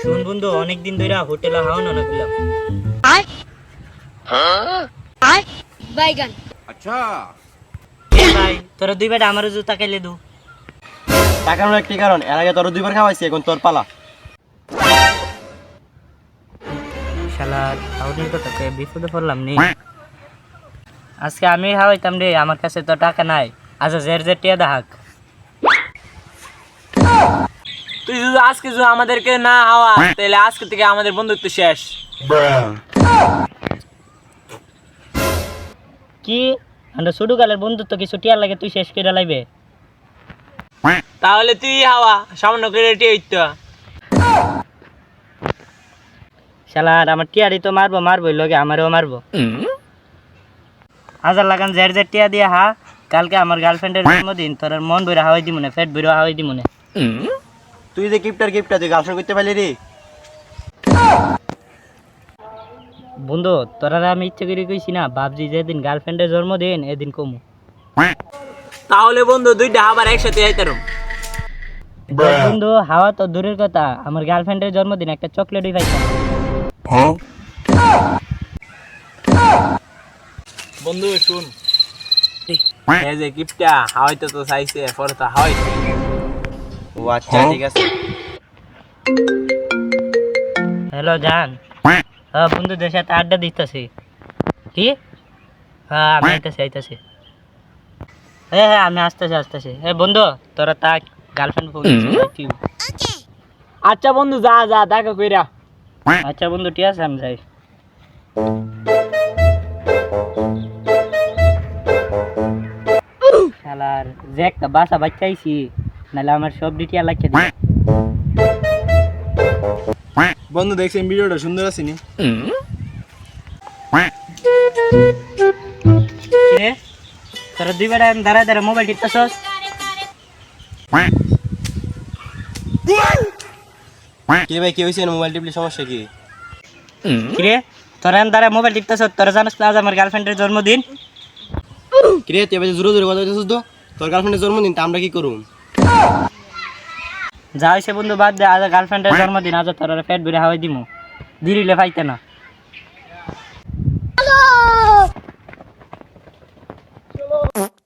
শুন বন্ধু, অনেকদিন ধরে হোটেলে হাওয়ানো না করলাম। বাইগান এ ভাই, তোরা দুই বেটা আমারও জুতা খাইলে দু। টাকানোর একটি কারণ, এর আগে তোর দুইবার খাওয়াইছি, এখন তোর পালা। শালার হাওড়ির কথা কয়ে বিপদে পড়লাম নি। আজকে আমি হাওয়াইতাম রে, আমার কাছে তো টাকা নাই। আচ্ছা জের জের টিয়া দেখাক। তুই যদি আজকে যদি আমাদেরকে না হাওয়া তাহলে আজকে থেকে আমাদের বন্ধুত্ব শেষ। কি আমরা ছোট কালের বন্ধুত্ব কিছু টিয়া লাগে তুই শেষ করে লাইবে? তাহলে তুই হাওয়া সামান্য করে রেটে হইতো। শালার আমার টিয়ারি তো মারবো মারবো, লগে আমারও মারবো। হাজার লাগান জের জের টিয়া দিয়া হা, কালকে আমার গার্লফ্রেন্ডের জন্মদিন, তোর আর মন বইরা হাওয়াই দিমু না, পেট বইরা হাওয়াই দিমু না। তুই যে গিফটটা তুই গার্লফ্রেন্ড করতে পারলি রে। বন্ধু তোরা আমি ইচ্ছে করে কইছি না, ভাবছি যেদিন গার্লফ্রেন্ডের জন্মদিন এদিন কমু। তাহলে বন্ধু দুইটা আবার একসাথে আইতারম। বন্ধু হাওয়া তো দূরের কথা, আমার গার্লফ্রেন্ডের জন্মদিন একটা চকলেটই পাইতাম। বন্ধু শুন, এই যে গিফটটা হাওয়াইতে তো চাইছে, পরে তো হাওয়াই। ও আচ্ছা ঠিক আছে। হ্যালো জান, হ্যাঁ বন্ধুদের সাথে আড্ডা দিতেছি। কি? হ্যাঁ আমি আইতাছি। হ্যাঁ আমি আসতেছি। বন্ধু তোরা তাক, গার্লফ্রেন্ড ফোন। আচ্ছা বন্ধু যা যা দেখা কইরা। আচ্ছা বন্ধু ঠিক আছে, আমি যাই। শালার যে একটা বাসা বাচ্চাইছি, নাহলে আমার সব ডিটিয়া লাগছে দিবে। বন্ধু দেখছেন ভিডিওটা সুন্দর আছে নি? কিরে তোরা দুই বেটা দাঁড়ায় মোবাইল টিপতেছস? কি ভাই কি হয়েছে, মোবাইল টিপলি সমস্যা কি? কিরে তোরা দাঁড়ায় মোবাইল টিপতেছস? তোরা জানিস না আজ আমার গার্লফ্রেন্ডের জন্মদিন? কিরে তুই এবার জোরে জোরে কথা বলতেছিস তো, তোর গার্লফ্রেন্ডের জন্মদিন, তা আমরা কি করুম? যা হয়েছে বন্ধু বাদ দে, আজ গার্লফ্রেন্ডের জন্মদিন, আজ তোরা পেট ভরে হাওয়াই দিমু, দিলে পাইতে না।